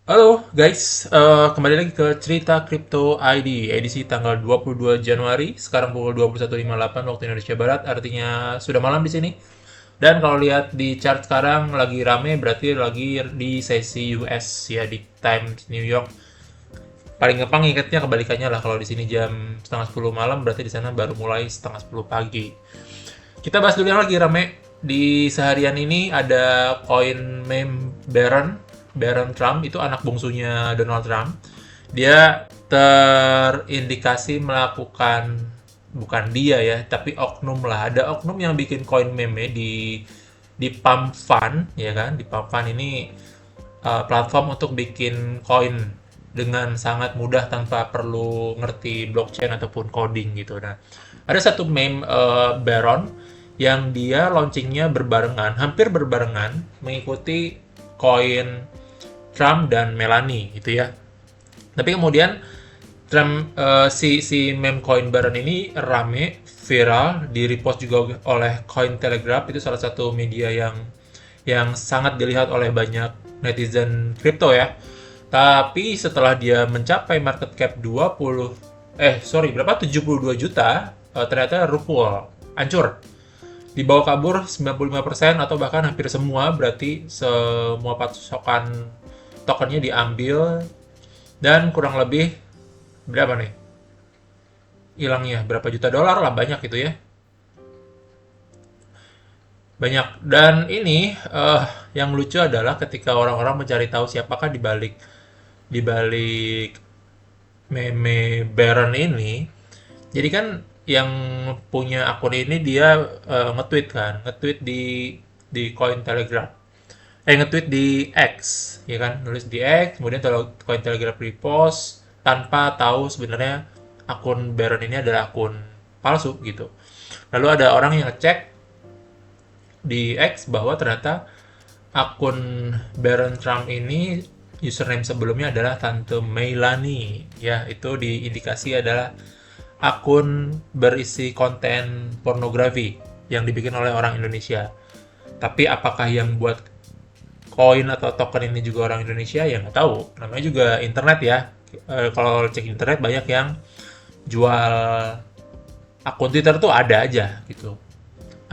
Halo guys, kembali lagi ke cerita Crypto ID, edisi tanggal 22 Januari, sekarang pukul 21.58 waktu Indonesia Barat, artinya sudah malam di sini. Dan kalau lihat di chart sekarang lagi rame, berarti lagi di sesi US ya, di Times New York. Paling gampang ingatnya kebalikannya lah, kalau di sini jam setengah 10 malam, berarti di sana baru mulai setengah 10 pagi. Kita bahas dulu yang lagi rame di seharian ini. Ada koin meme Baron Trump, itu anak bungsunya Donald Trump. Dia terindikasi melakukan, bukan dia ya, tapi oknum lah. Ada oknum yang bikin koin meme di Pump Fund, ya kan? Di Pump Fund ini platform untuk bikin koin dengan sangat mudah tanpa perlu ngerti blockchain ataupun coding gitu. Nah, ada satu meme Baron yang dia launchingnya berbarengan, hampir berbarengan, mengikuti koin Trump dan Melanie gitu ya. Tapi kemudian Trump, si meme coin Baron ini rame, viral, di repost juga oleh Cointelegraph, itu salah satu media yang sangat dilihat oleh banyak netizen kripto ya. Tapi setelah dia mencapai market cap 72 juta, ternyata rupul, hancur. Dibawa kabur 95% atau bahkan hampir semua, berarti semua pasokan tokennya diambil dan kurang lebih berapa nih? Hilangnya berapa juta dolar lah, banyak itu ya. Banyak. Dan ini yang lucu adalah ketika orang-orang mencari tahu siapakah di balik meme Baron ini. Jadi kan yang punya akun ini dia nge-tweet kan, nge-tweet di Cointelegraph. Nge-tweet di X, ya kan, nulis di X, kemudian Cointelegraph repost tanpa tahu sebenarnya akun Baron ini adalah akun palsu gitu. Lalu ada orang yang ngecek di X bahwa ternyata akun Baron Trump ini username sebelumnya adalah Tante Melanie, ya itu diindikasi adalah akun berisi konten pornografi yang dibikin oleh orang Indonesia. Tapi apakah yang buat koin atau token ini juga orang Indonesia, ya nggak tahu. Namanya juga internet ya. Kalau cek internet banyak yang jual akun Twitter tuh ada aja gitu.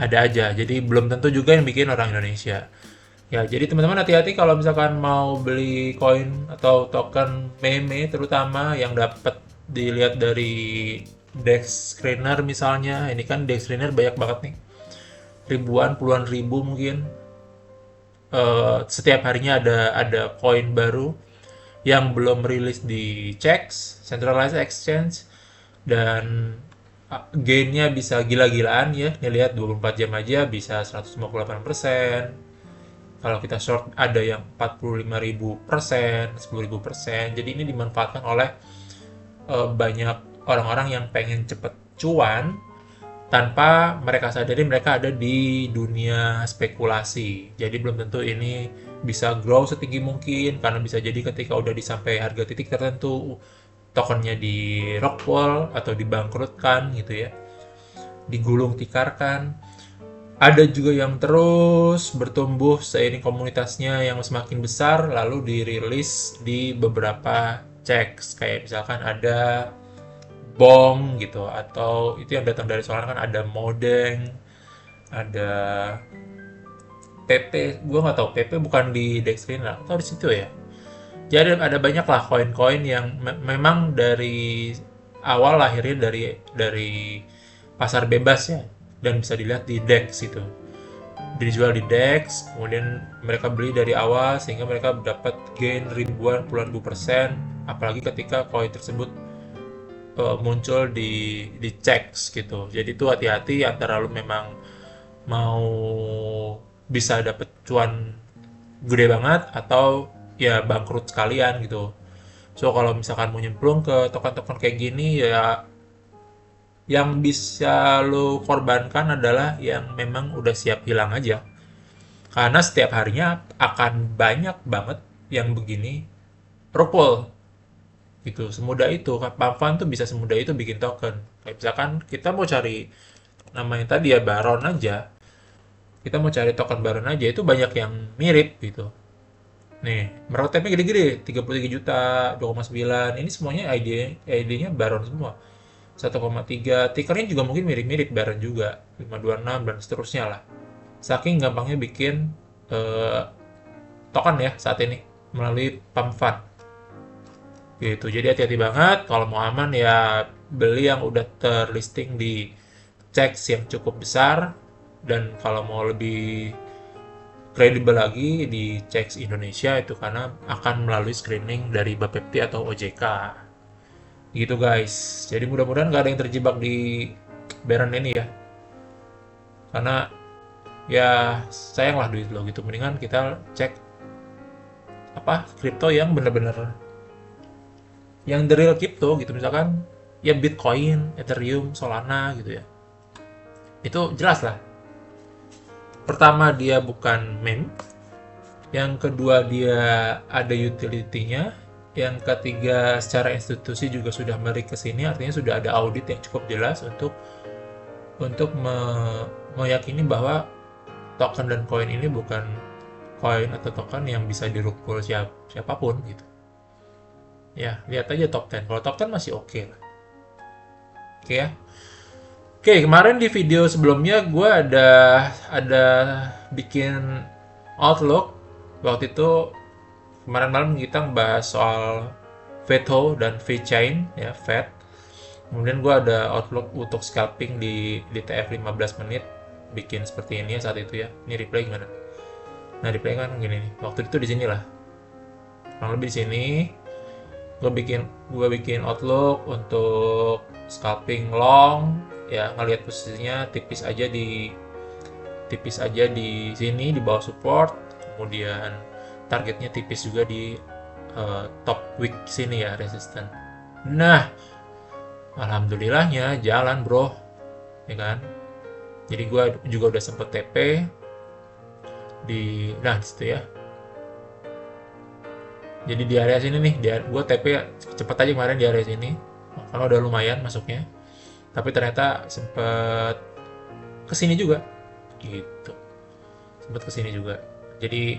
Ada aja. Jadi belum tentu juga yang bikin orang Indonesia. Ya, jadi teman-teman hati-hati kalau misalkan mau beli koin atau token meme, terutama yang dapat dilihat dari Dex Screener misalnya. Ini kan Dex Screener banyak banget nih. Ribuan, puluhan ribu mungkin. Setiap harinya ada koin baru yang belum rilis di CEX, Centralized Exchange, dan gainnya bisa gila-gilaan ya. Ini lihat 24 jam aja bisa 158%. Kalau kita short ada yang 45.000%, 10.000%. Jadi ini dimanfaatkan oleh banyak orang-orang yang pengen cepet cuan tanpa mereka sadari mereka ada di dunia spekulasi. Jadi belum tentu ini bisa grow setinggi mungkin, karena bisa jadi ketika udah disampai harga titik tertentu tokennya di rockfall atau dibangkrutkan gitu ya, digulung tikarkan. Ada juga yang terus bertumbuh seiring komunitasnya yang semakin besar, lalu dirilis di beberapa checks, kayak misalkan ada Bong gitu, atau itu yang datang dari soalnya kan ada Modeng, ada PP. Gue nggak tahu, PP bukan di Dextrina atau di situ ya. Jadi ada banyak lah koin-koin yang memang dari awal lahirnya dari pasar bebas ya, dan bisa dilihat di DEX itu. Dijual di DEX, kemudian mereka beli dari awal sehingga mereka dapat gain ribuan, puluhan ribu persen, apalagi ketika koin tersebut muncul di checks gitu. Jadi itu hati-hati antara lu memang mau bisa dapet cuan gede banget atau ya bangkrut sekalian gitu. So kalau misalkan mau nyemplung ke token-token kayak gini, ya yang bisa lo korbankan adalah yang memang udah siap hilang aja. Karena setiap harinya akan banyak banget yang begini rupul gitu. Semudah itu. Pump tuh bisa semudah itu bikin token. Kayak misalkan kita mau cari namanya tadi ya Baron aja. Kita mau cari token Baron aja itu banyak yang mirip gitu. Nih, market cap-nya gede-gede, 33 juta, 2,9. Ini semuanya ID-nya Baron semua. 1,3. Tickernya juga mungkin mirip-mirip Baron juga, 526 dan seterusnya lah. Saking gampangnya bikin eh, token ya saat ini melalui pump fund. Gitu. Jadi hati-hati banget kalau mau aman ya beli yang udah terlisting di checks yang cukup besar, dan kalau mau lebih kredibel lagi di checks Indonesia itu karena akan melalui screening dari Bapepti atau OJK. Gitu guys. Jadi mudah-mudahan nggak ada yang terjebak di Baron ini ya. Karena ya sayang lah duit lo gitu. Mendingan kita cek apa kripto yang bener-bener yang the real crypto gitu, misalkan ya Bitcoin, Ethereum, Solana gitu ya. Itu jelas lah. Pertama dia bukan meme, yang kedua dia ada utility-nya, yang ketiga secara institusi juga sudah melirik ke sini, artinya sudah ada audit yang cukup jelas untuk meyakini bahwa token dan koin ini bukan koin atau token yang bisa dirukul siapapun gitu. Ya, lihat aja top 10. Kalau top 10 masih oke lah. Oke ya. Oke, kemarin di video sebelumnya gue ada bikin outlook. Waktu itu kemarin malam kita ngebahas soal veto dan VeChain ya, Fed. Kemudian gue ada outlook untuk scalping di TF 15 menit, bikin seperti ini ya saat itu ya. Ini replay gimana? Nah, replay kan gini nih. Waktu itu di sini lah. Kurang lebih di sini. Gue bikin outlook untuk scalping long ya, ngelihat posisinya tipis aja di sini di bawah support, kemudian targetnya tipis juga di top wick sini ya, resisten. Nah, alhamdulillahnya jalan bro, ya kan. Jadi gue juga udah sempet TP di situ ya. Jadi di area sini nih, gue TP cepet aja kemarin di area sini, karena udah lumayan masuknya. Tapi ternyata sempet kesini juga, gitu. Sempet kesini juga. Jadi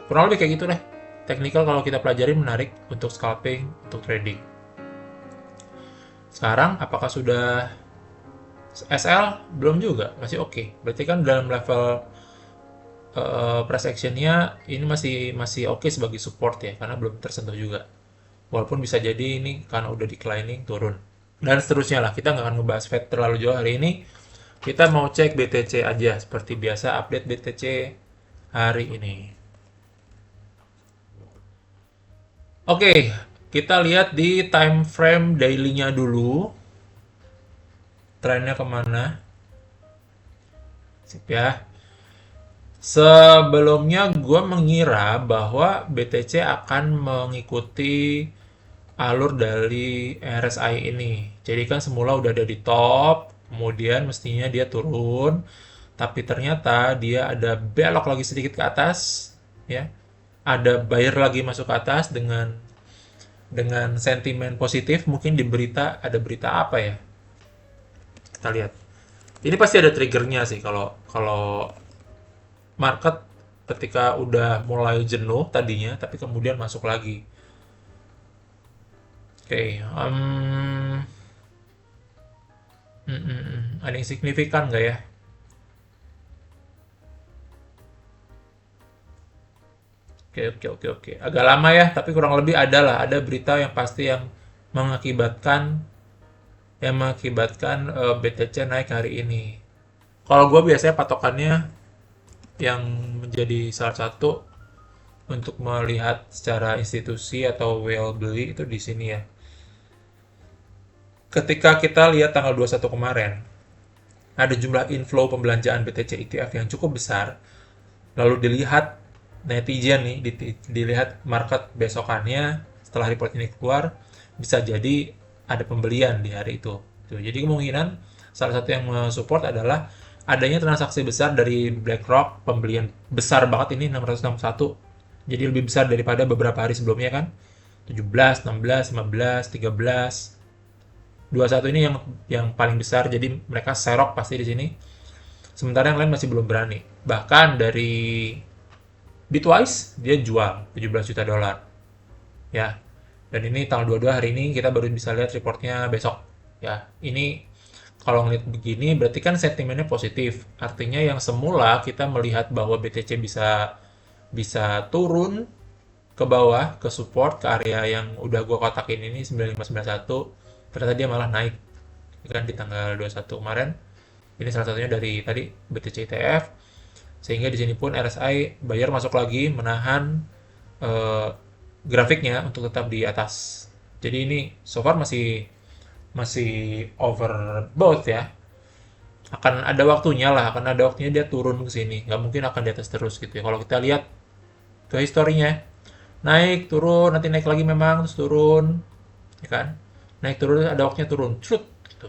kurang lebih kayak gitu deh. Technical kalau kita pelajari menarik untuk scalping, untuk trading. Sekarang apakah sudah SL? Belum juga, masih oke. Berarti kan dalam level price action-nya ini masih oke sebagai support ya, karena belum tersentuh juga. Walaupun bisa jadi ini karena udah declining turun. Dan seterusnya lah, kita nggak akan ngebahas Fed terlalu jauh hari ini. Kita mau cek BTC aja, seperti biasa update BTC hari ini. Oke, kita lihat di time frame daily-nya dulu. Trennya kemana? Sip ya. Sebelumnya gue mengira bahwa BTC akan mengikuti alur dari RSI ini. Jadi kan semula udah ada di top, kemudian mestinya dia turun, tapi ternyata dia ada belok lagi sedikit ke atas, ya. Ada buyer lagi masuk ke atas dengan sentimen positif, mungkin ada berita apa ya? Kita lihat. Ini pasti ada triggernya sih kalau market ketika udah mulai jenuh tadinya, tapi kemudian masuk lagi. Oke, ada yang signifikan nggak ya? Oke. Agak lama ya, tapi kurang lebih ada berita yang pasti yang mengakibatkan BTC naik hari ini. Kalau gue biasanya patokannya yang menjadi salah satu untuk melihat secara institusi atau whale beli itu di sini ya. Ketika kita lihat tanggal 21 kemarin, ada jumlah inflow pembelanjaan BTC ETF yang cukup besar. Lalu dilihat netizen nih, dilihat market besokannya setelah report ini keluar, bisa jadi ada pembelian di hari itu. Jadi kemungkinan salah satu yang mensupport adalah adanya transaksi besar dari BlackRock, pembelian besar banget ini 661. Jadi lebih besar daripada beberapa hari sebelumnya kan. 17, 16, 15, 13. 21 ini yang paling besar, jadi mereka serok pasti di sini. Sementara yang lain masih belum berani. Bahkan dari Bitwise dia jual 17 juta dolar ya. Dan ini tanggal 22 hari ini kita baru bisa lihat reportnya besok. Ya, ini kalau ngeliat begini berarti kan sentimennya positif. Artinya yang semula kita melihat bahwa BTC bisa bisa turun ke bawah, ke support, ke area yang udah gua kotakin ini 9591, ternyata dia malah naik. Kan di tanggal 21 kemarin. Ini salah satunya dari tadi BTC ETF. Sehingga di sini pun RSI buyer masuk lagi menahan eh, grafiknya untuk tetap di atas. Jadi ini so far masih masih overbought ya. Akan ada waktunya dia turun ke sini. Nggak mungkin akan di atas terus gitu ya. Kalau kita lihat ke historinya, naik, turun, nanti naik lagi memang, terus turun, ya kan? Naik turun, ada waktunya turun, crut, gitu.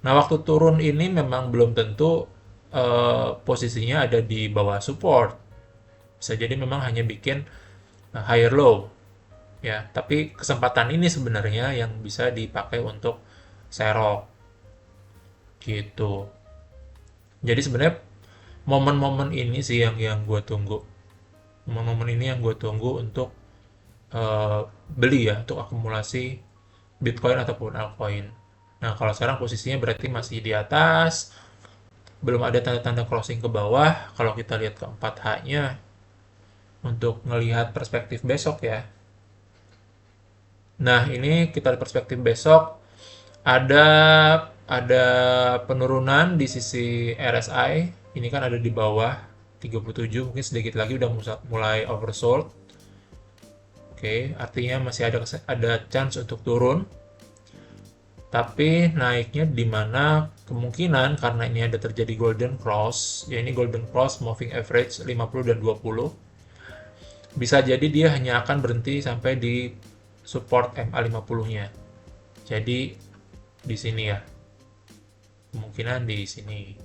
Nah, waktu turun ini memang belum tentu posisinya ada di bawah support. Bisa jadi memang hanya bikin higher low, ya. Tapi kesempatan ini sebenarnya yang bisa dipakai untuk serok, gitu. Jadi sebenarnya momen-momen ini sih yang gue tunggu. Momen-momen ini yang gue tunggu untuk eh, beli ya, untuk akumulasi Bitcoin ataupun altcoin. Nah, kalau sekarang posisinya berarti masih di atas, belum ada tanda-tanda crossing ke bawah. Kalau kita lihat ke 4H-nya untuk ngelihat perspektif besok ya. Nah, ini kita lihat perspektif besok, ada ada penurunan di sisi RSI. Ini kan ada di bawah 37, mungkin sedikit lagi udah mulai oversold. Oke, artinya masih ada chance untuk turun. Tapi naiknya di mana kemungkinan karena ini ada terjadi golden cross, ya ini golden cross moving average 50 dan 20. Bisa jadi dia hanya akan berhenti sampai di support MA50-nya. Jadi di sini ya. Kemungkinan di sini.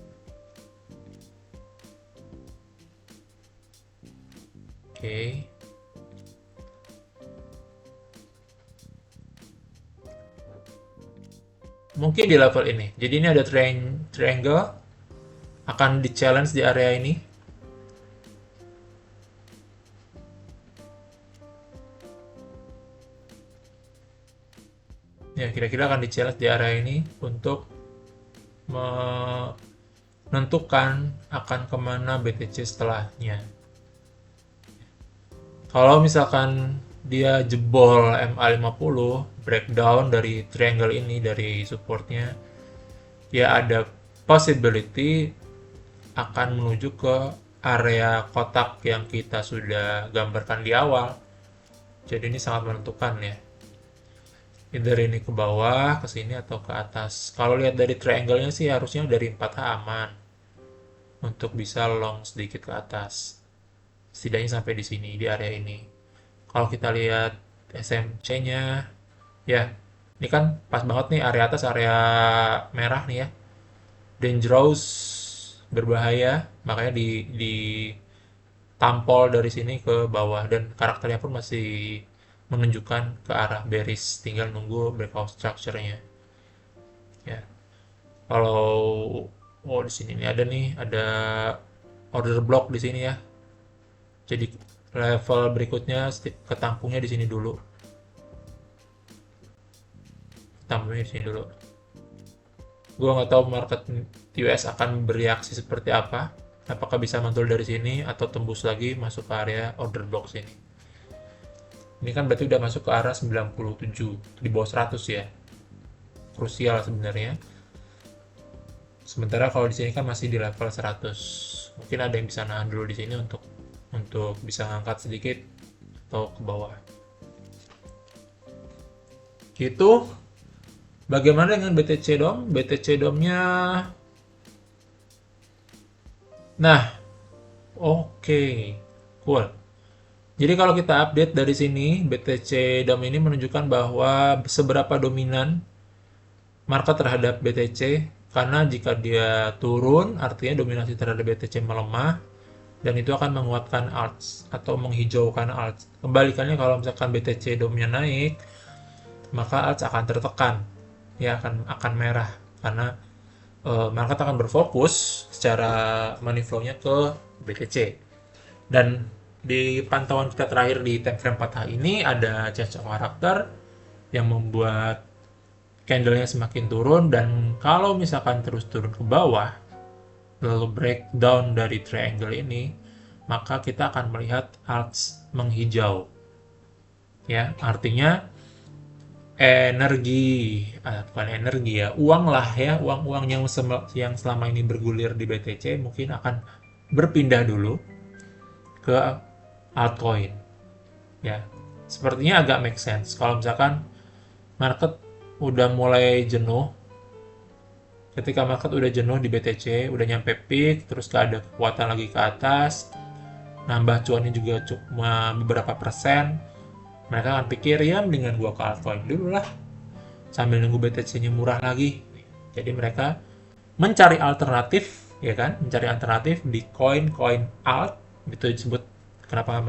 Oke. Mungkin di level ini. Jadi ini ada triangle akan di challenge di area ini. Ya, kira-kira akan di challenge di area ini untuk menentukan akan kemana BTC setelahnya. Kalau misalkan dia jebol MA50, breakdown dari triangle ini, dari supportnya, ya ada possibility akan menuju ke area kotak yang kita sudah gambarkan di awal. Jadi ini sangat menentukan ya. Either ini ke bawah, ke sini, atau ke atas. Kalau lihat dari triangle-nya sih harusnya dari 4H aman. Untuk bisa long sedikit ke atas. Setidaknya sampai di sini, di area ini. Kalau kita lihat SMC-nya, ya, ini kan pas banget nih area atas, area merah nih ya. Dangerous, berbahaya, makanya di tampol dari sini ke bawah dan karakternya pun masih menunjukkan ke arah bearish, tinggal nunggu breakout structure-nya. Ya. Kalau di sini nih ada order block di sini ya. Jadi level berikutnya ketampungnya di sini dulu. Ketampungnya di sini dulu. Gue nggak tahu market US akan bereaksi seperti apa. Apakah bisa mantul dari sini atau tembus lagi masuk ke area order block sini. Ini kan berarti udah masuk ke arah 97, di bawah 100 ya. Krusial sebenarnya. Sementara kalau di sini kan masih di level 100. Mungkin ada yang bisa nahan dulu di sini untuk bisa ngangkat sedikit atau ke bawah. Gitu. Bagaimana dengan BTC DOM? BTC DOM-nya nah, oke. Cool. Jadi kalau kita update dari sini, BTC DOM ini menunjukkan bahwa seberapa dominan market terhadap BTC, karena jika dia turun, artinya dominasi terhadap BTC melemah, dan itu akan menguatkan ALTS atau menghijaukan ALTS. Kebalikannya kalau misalkan BTC DOM-nya naik, maka ALTS akan tertekan, ya akan merah, karena market akan berfokus secara money flow-nya ke BTC. Dan Di pantauan kita terakhir di time frame patah ini ada change of karakter yang membuat candlenya semakin turun, dan kalau misalkan terus turun ke bawah lalu breakdown dari triangle ini, maka kita akan melihat alts menghijau. Ya, artinya bukan energi ya, uang lah ya, uang-uang yang selama ini bergulir di BTC mungkin akan berpindah dulu ke altcoin. Ya, sepertinya agak make sense. Kalau misalkan market udah mulai jenuh, ketika market udah jenuh di BTC, udah nyampe peak, terus gak ada kekuatan lagi ke atas, nambah cuannya juga cuma beberapa persen, mereka akan pikir ya mendingan gua ke altcoin dulu lah, sambil nunggu BTC-nya murah lagi. Jadi mereka mencari alternatif, ya kan? Mencari alternatif di koin-koin alt, itu disebut kenapa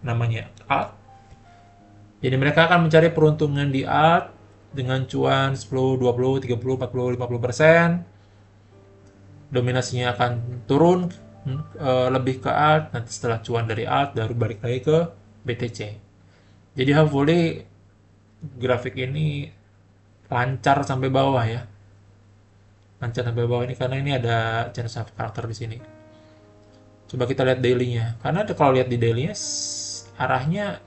namanya alt. Jadi mereka akan mencari peruntungan di alt dengan cuan 10, 20, 30, 40, 50%. Dominasinya akan turun lebih ke alt, nanti setelah cuan dari alt baru balik lagi ke BTC. Jadi hopefully grafik ini lancar sampai bawah ya. Lancar sampai bawah ini karena ini ada change of karakter di sini. Coba kita lihat daily-nya. Karena kalau lihat di daily-nya arahnya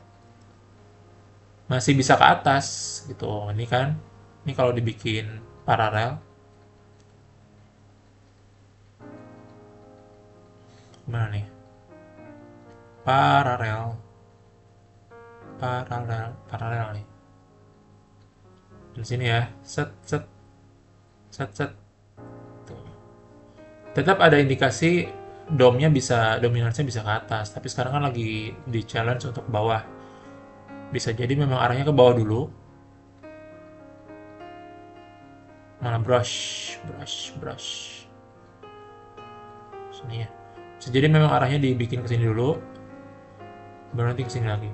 masih bisa ke atas gitu. Ini kan, ini kalau dibikin paralel, mana nih? Paralel nih. Di sini ya, set set set set. Tuh. Tetap ada indikasi dominasinya bisa ke atas, tapi sekarang kan lagi di challenge untuk bawah. Bisa jadi memang arahnya ke bawah dulu. Mana brush. Sini ya. Bisa jadi memang arahnya dibikin ke sini dulu, baru nanti ke sini lagi.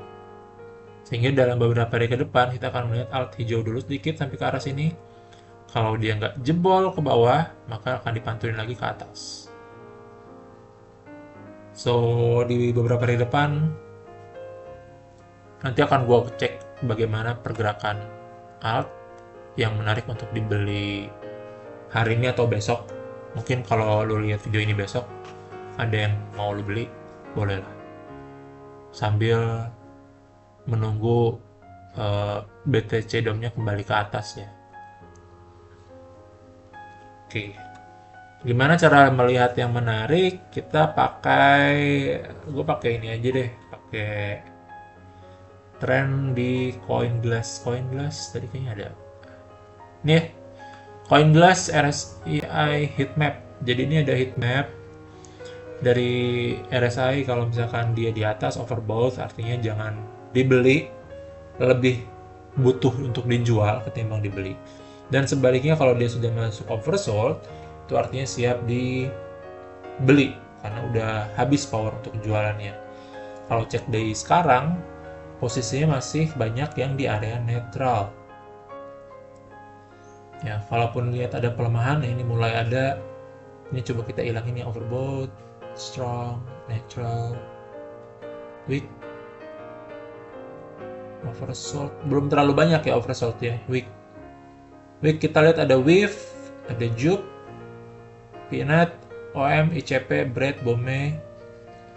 Sehingga dalam beberapa hari ke depan kita akan melihat alt hijau dulu sedikit sampai ke arah sini. Kalau dia nggak jebol ke bawah, maka akan dipantulin lagi ke atas. So, di beberapa hari depan nanti akan gue cek bagaimana pergerakan alt yang menarik untuk dibeli hari ini atau besok. Mungkin kalau lo lihat video ini besok, ada yang mau lo beli, boleh lah. Sambil menunggu BTC DOM-nya kembali ke atas ya. Oke. Gimana cara melihat yang menarik? Gue pakai ini aja deh, pakai tren di CoinGlass tadi kayaknya ada. Nih, CoinGlass RSI heatmap. Jadi ini ada heatmap dari RSI. Kalau misalkan dia di atas overbought, artinya jangan dibeli, lebih butuh untuk dijual ketimbang dibeli. Dan sebaliknya kalau dia sudah masuk oversold, itu artinya siap dibeli karena udah habis power untuk jualannya. Kalau cek dari sekarang, posisinya masih banyak yang di area netral. Ya, walaupun lihat ada pelemahan, ini mulai ada. Ini coba kita hilangin yang overbought, strong, neutral, weak, oversold. Belum terlalu banyak ya oversold ya, weak. Weak kita lihat ada WIF, ada JUP, Peanut, OM, ICP, Bread, Bome,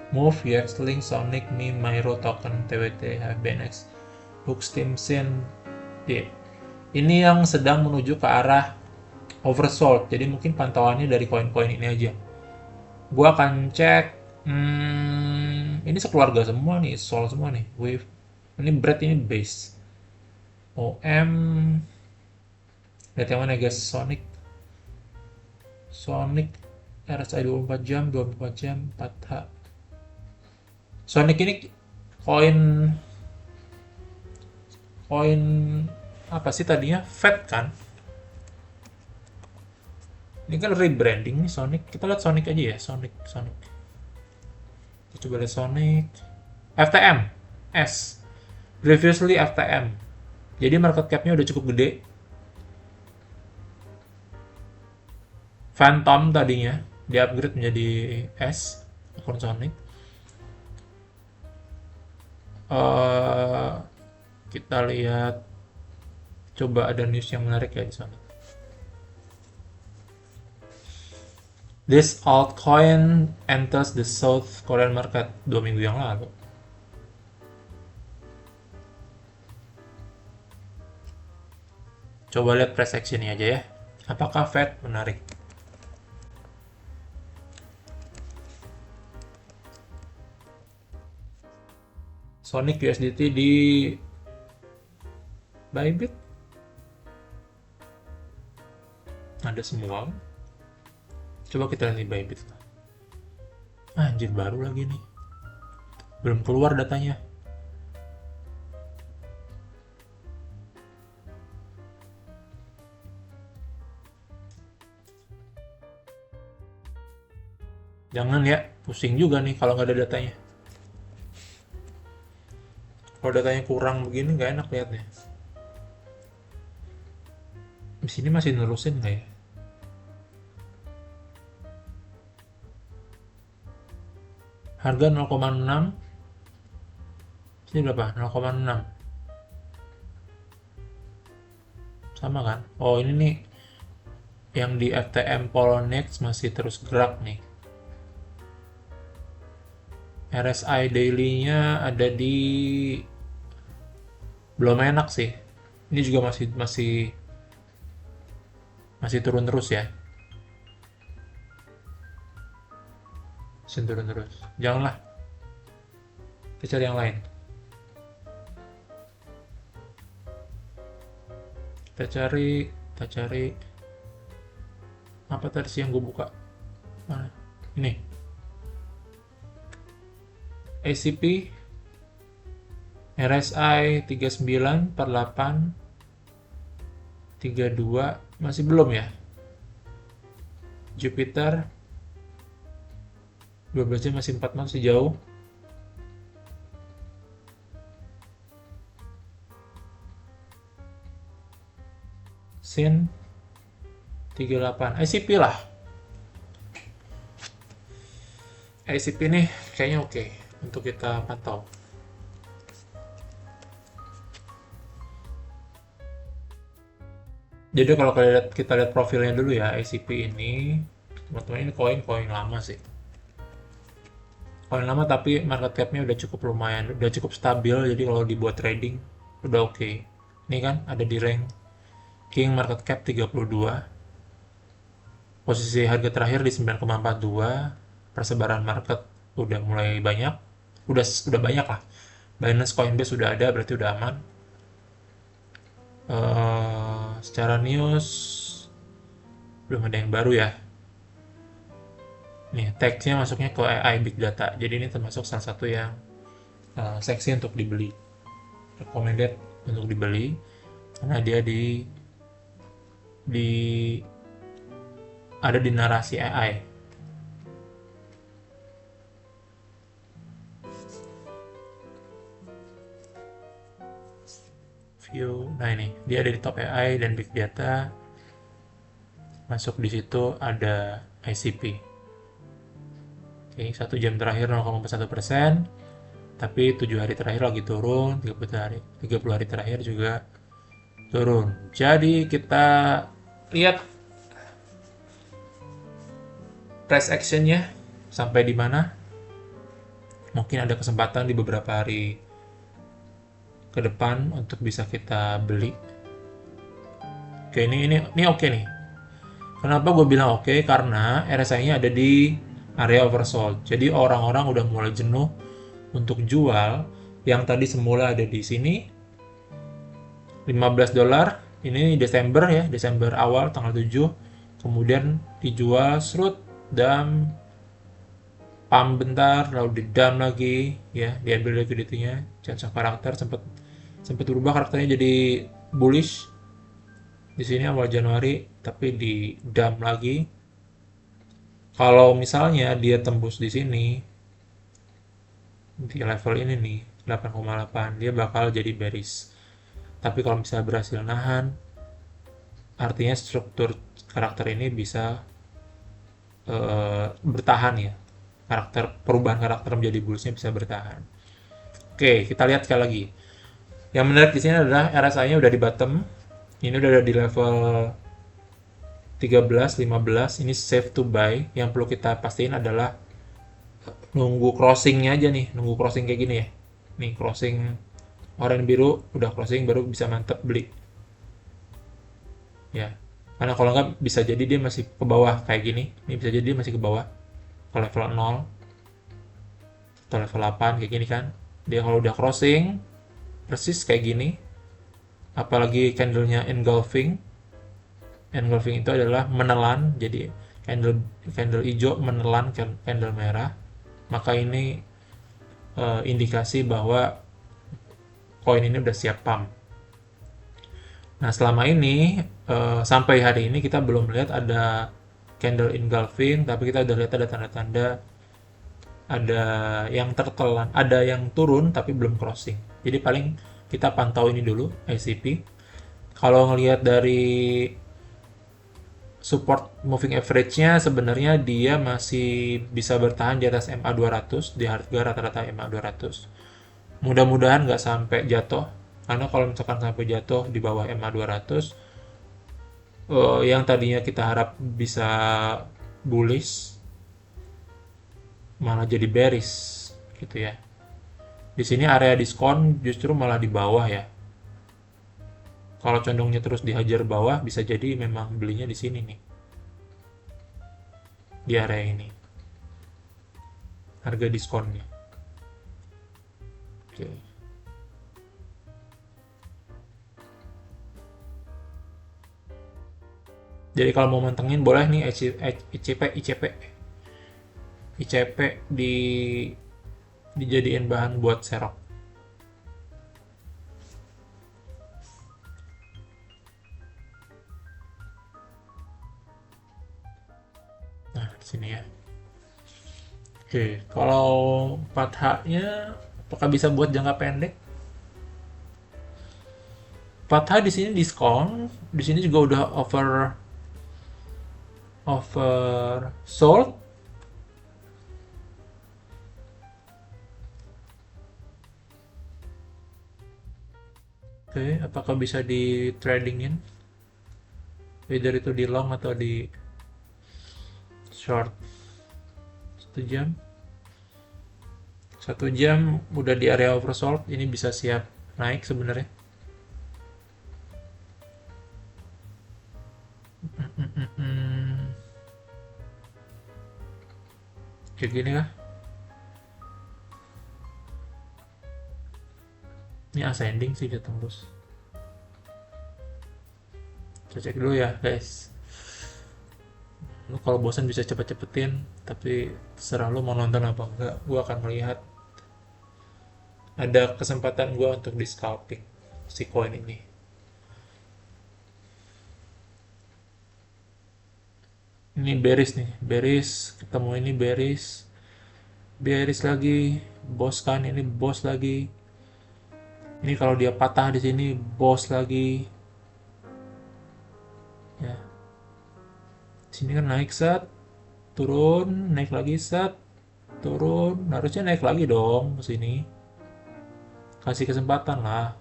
Move, UX Link, Sonic, Mi, Myro, Token, TWT, HBNX, Hooks, Timsin, yeah. Ini yang sedang menuju ke arah oversold, jadi mungkin pantauannya dari koin-koin ini aja. Gua akan cek, ini sekeluarga semua nih, Sol semua nih, Wave, ini Bread, ini base, OM, lihat yang mana guys, Sonic, RSI 24 jam, 4H. Sonic ini koin apa sih tadinya? Fed kan? Ini kan rebranding nih Sonic. Kita lihat Sonic aja ya, Sonic. Kita coba lihat Sonic. FTM S. Previously FTM. Jadi market cap-nya udah cukup gede. Phantom tadinya di upgrade menjadi S, akun Sonic. eh kita lihat, coba ada news yang menarik ya di sana. This altcoin enters the South Korean market 2 minggu yang lalu. Coba lihat price action-nya aja ya. Apakah Fed menarik? Sonic USDT di Bybit. Ada semua. Coba kita lihat di Bybit. Anjir, baru lagi nih. Belum keluar datanya. Jangan ya, pusing juga nih kalau nggak ada datanya. Kalau datanya kurang begini nggak enak lihatnya. Di sini masih nerusin nggak ya? Harga 0,6. Ini berapa? 0,6. Sama kan? Oh, ini nih yang di FTM Poloniex masih terus gerak nih. RSI daily-nya ada di, belum enak sih. Ini juga masih turun terus ya. Masih turun terus. Janganlah. Kita cari yang lain. Kita cari apa tadi sih yang gue buka? Mana? Ini. ACP RSI 39/8 32 masih belum ya. Jupiter 12 jam masih 4 masih jauh. Sin 38 ICP lah. ICP nih kayaknya oke untuk kita pantau. Jadi kalau kita lihat profilnya dulu ya, ICP ini, teman-teman, ini koin lama sih. Koin lama tapi market cap-nya udah cukup lumayan, udah cukup stabil, jadi kalau dibuat trading udah oke. Ini kan ada di rank King, market cap 32. Posisi harga terakhir di 9,42. Persebaran market udah mulai banyak. Udah banyak lah. Binance, Coinbase sudah ada, berarti udah aman. Secara news belum ada yang baru ya. Nih, teksnya masuknya ke AI Big Data. Jadi ini termasuk salah satu yang seksi untuk dibeli. Recommended untuk dibeli karena dia ada di narasi AI. View, nah ini dia ada di top AI dan Big Data. Masuk di situ ada ICP. Oke, 1 jam terakhir 0,1%, tapi 7 hari terakhir lagi turun, 30 hari terakhir juga turun. Jadi kita lihat price actionnya sampai di mana. Mungkin ada kesempatan di beberapa hari ke depan untuk bisa kita beli. Oke, ini oke nih. Kenapa gue bilang oke? Karena RSI-nya ada di area oversold. Jadi orang-orang udah mulai jenuh untuk jual yang tadi semula ada di sini $15. Ini Desember ya, Desember awal tanggal 7. Kemudian dijual serut dan pump bentar, lalu di-dump lagi ya, diambil liquidity-nya. Change of karakter sempat berubah karakternya jadi bullish di sini awal Januari, tapi di-dump lagi. Kalau misalnya dia tembus di sini di level ini nih 8,8, dia bakal jadi bearish. Tapi kalau misalnya berhasil nahan, artinya struktur karakter ini bisa bertahan ya. Perubahan karakter menjadi bullshnya bisa bertahan. Oke, kita lihat sekali lagi. Yang menarik di sini adalah RSI-nya udah di bottom. Ini udah ada di level 13, 15. Ini safe to buy. Yang perlu kita pastiin adalah nunggu crossingnya aja nih. Nunggu crossing kayak gini ya. Nih, crossing oranye biru. Udah crossing baru bisa mantep beli. Ya. Karena kalau nggak bisa jadi dia masih ke bawah kayak gini. Ini bisa jadi dia masih ke bawah. Ke level 0 atau level 8 kayak gini kan. Dia kalau udah crossing persis kayak gini. Apalagi candlenya engulfing. Engulfing itu adalah menelan, jadi candle candle hijau menelan candle merah, maka ini indikasi bahwa koin ini udah siap pump. Nah, selama ini sampai hari ini kita belum melihat ada candle engulfing, tapi kita udah lihat ada tanda-tanda ada yang tertelan, ada yang turun tapi belum crossing. Jadi paling kita pantau ini dulu ICP. Kalau ngelihat dari support moving average-nya sebenarnya dia masih bisa bertahan di atas MA 200 di harga rata-rata MA 200. Mudah-mudahan nggak sampai jatuh karena kalau misalkan sampai jatuh di bawah MA 200 yang tadinya kita harap bisa bullish malah jadi bearish gitu ya. Di sini area diskon justru malah di bawah ya. Kalau condongnya terus dihajar bawah bisa jadi memang belinya di sini nih. Di area ini. Harga diskonnya. Oke. Jadi kalau mau mantengin boleh nih ICP dijadiin bahan buat serok. Nah, di sini ya. Oke, kalau 4H-nya apakah bisa buat jangka pendek? 4H di sini diskon, di sini juga udah over sold. Oke, apakah bisa di tradingin? Either itu di long atau di short. 1 jam. 1 jam udah di area oversold, ini bisa siap naik sebenarnya. Kayak gini kah? Ini ascending sih dia tembus. Kita cek dulu ya guys. Lu kalau bosan bisa cepet-cepetin, tapi terserah lu mau nonton apa enggak. Gua akan melihat ada kesempatan gua untuk di scalping si koin ini. Ini bearish nih, bearish ketemu ini bearish, bearish lagi, bos kan ini bos lagi. Ini kalau dia patah di sini bos lagi. Ya, sini kan naik set, turun, naik lagi set, turun, harusnya naik lagi dong ke sini. Kasih kesempatan lah.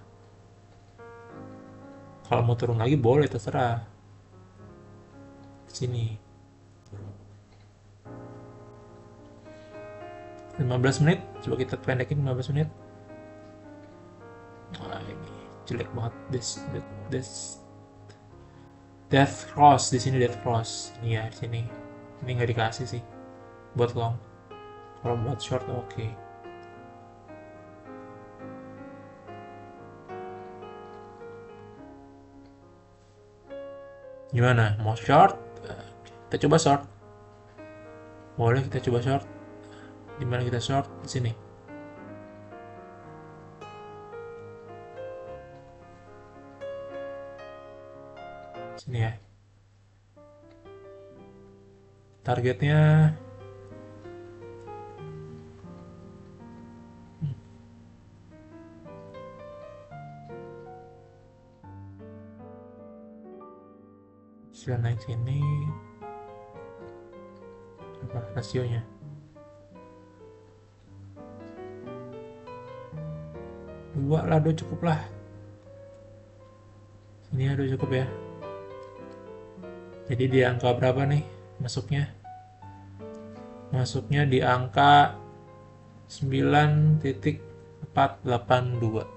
Kalau mau turun lagi boleh terserah. Sini. 15 menit, coba kita pendekin 15 menit. Nah, ini jelek banget this death cross di sini, death cross. Ini ya di sini. Ini nggak dikasih sih buat long. Kalau buat short oke. Okay. Gimana? Mau short? Kita coba short. Boleh kita coba short. Dimana kita short? Di sini. Sini ya. Targetnya 9 naik sini. Apa rasionya? 2 lah, 2 cukup lah. Ini ada cukup ya. Jadi di angka berapa nih masuknya? Masuknya di angka 9.482.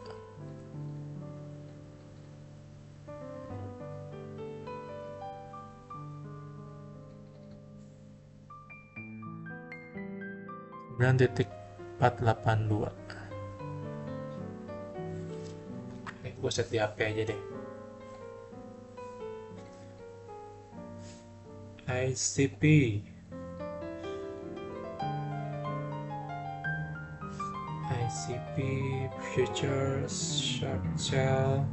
Gue set di HP aja deh. ICP futures short sell,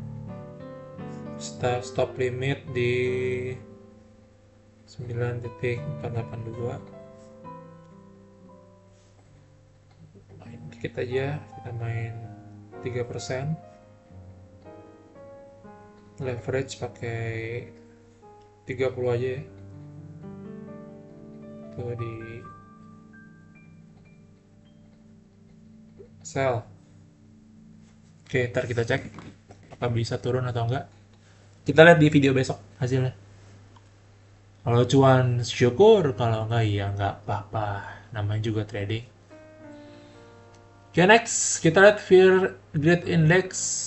stop limit di 9.482. main dikit aja, kita main 3%. Leverage pakai 30 aja ya. Tuh di sell. Oke, ntar kita cek apakah bisa turun atau enggak. Kita lihat di video besok hasilnya. Kalau cuan syukur, kalau enggak ya enggak apa-apa. Namanya juga trading. Oke, next kita lihat Fear Greed Index.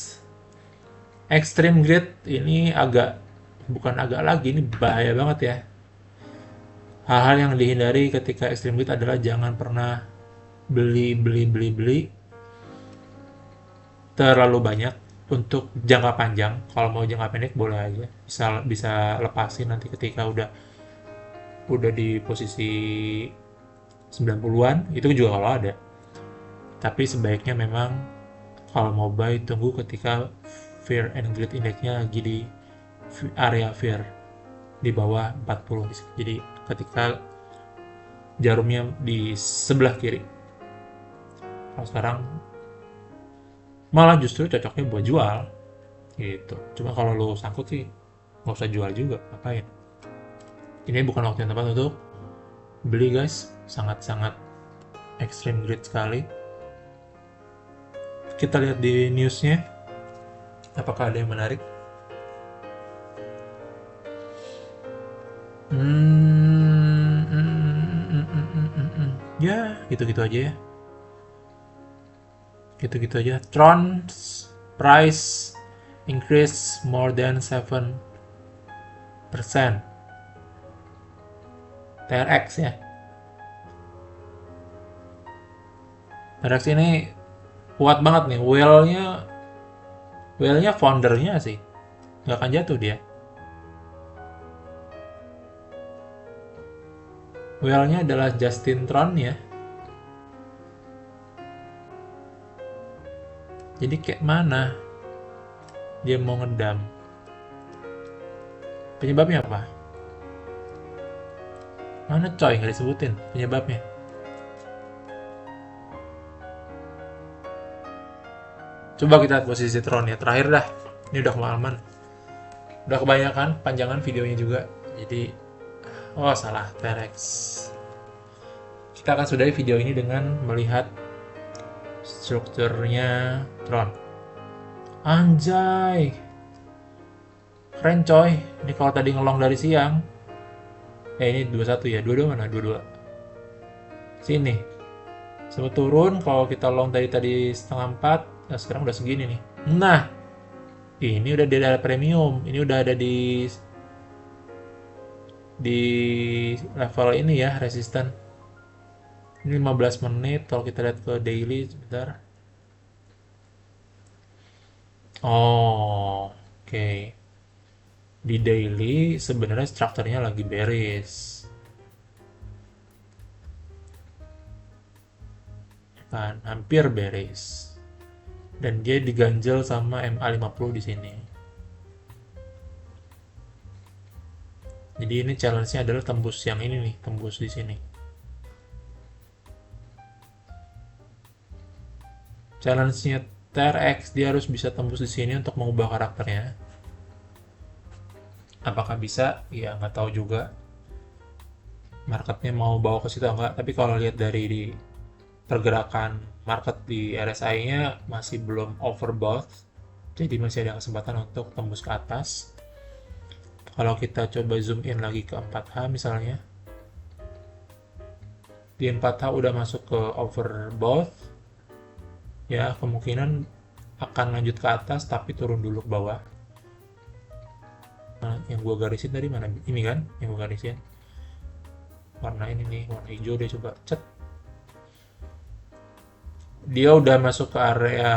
Extreme Greed ini bukan agak lagi, ini bahaya banget ya. Hal-hal yang dihindari ketika extreme greed adalah jangan pernah beli terlalu banyak untuk jangka panjang. Kalau mau jangka pendek boleh aja, bisa lepasin nanti ketika udah di posisi 90-an, itu juga kalau ada. Tapi sebaiknya memang kalau mau buy tunggu ketika Fear and Greed Index-nya lagi di area fear di bawah 40. Jadi ketika jarumnya di sebelah kiri. Kalau sekarang malah justru cocoknya buat jual gitu. Cuma kalau lo sangkut sih nggak usah jual juga, ngapain. Ini bukan waktu yang tepat untuk beli guys, sangat-sangat extreme greed sekali. Kita lihat di newsnya apakah ada yang menarik. Ya, gitu-gitu aja ya. Gitu-gitu aja. Tron's price increase more than 7%. TRX ya. TRX ini kuat banget nih. Whale-nya foundernya sih. Nggak akan jatuh dia. Whale-nya adalah Justin Tron ya. Jadi kayak mana dia mau ngedam? Penyebabnya apa? Mana coy, nggak disebutin penyebabnya. Coba kita lihat posisi Tron ya, terakhir dah. Ini udah kemalaman. Udah kebanyakan panjangan videonya juga. Jadi, oh salah, TRX. Kita akan sudahi video ini dengan melihat strukturnya Tron. Anjay. Keren coy. Ini kalau tadi ngelong dari siang. Ini 21 ya. 22 mana? 22. Sini. Sempat turun. Kalau kita long tadi 3:30. Nah, sekarang udah segini nih. Nah. Ini udah di daerah premium. Ini udah ada di level ini ya. Resisten. Ini 15 menit. Kalau kita lihat ke daily. Sebentar. Oh, oke. Di daily sebenarnya strukturnya lagi bearish. Kan hampir bearish. Dan dia diganjel sama MA50 di sini. Jadi ini challenge-nya adalah tembus yang ini nih, tembus di sini. Challenge-nya TRX dia harus bisa tembus di sini untuk mengubah karakternya. Apakah bisa? Ya nggak tahu juga. Marketnya mau bawa ke situ enggak? Tapi kalau lihat dari di pergerakan market di RSI-nya masih belum overbought, jadi masih ada kesempatan untuk tembus ke atas. Kalau kita coba zoom in lagi ke 4H misalnya, di 4H udah masuk ke overbought, ya kemungkinan akan lanjut ke atas tapi turun dulu ke bawah. Nah, yang gua garisin tadi mana? Ini kan yang gua garisin. Warna ini nih, warna hijau deh, coba cet. Dia udah masuk ke area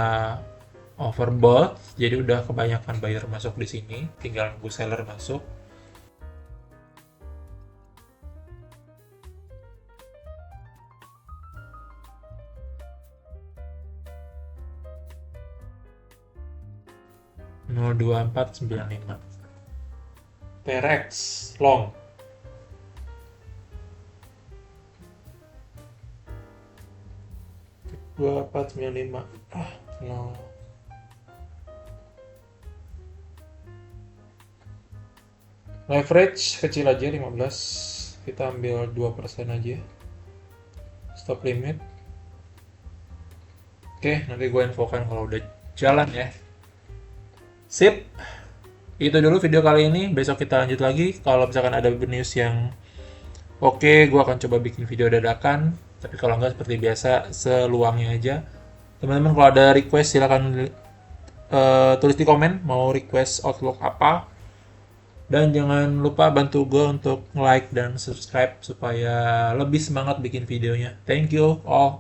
overbought, jadi udah kebanyakan buyer masuk di sini, tinggal nunggu seller masuk. Nol dua empat sembilan lima. Perex long. Dua empat sembilan lima. No. Leverage kecil aja 15. Kita ambil 2% aja. Stop limit. Oke, nanti gue infokan kalau udah jalan ya. Sip. Itu dulu video kali ini. Besok kita lanjut lagi. Kalau misalkan ada news yang oke, gue akan coba bikin video dadakan. Tapi kalau nggak seperti biasa, seluangnya aja. Teman-teman kalau ada request silahkan tulis di komen mau request outlook apa. Dan jangan lupa bantu gue untuk like dan subscribe supaya lebih semangat bikin videonya. Thank you all.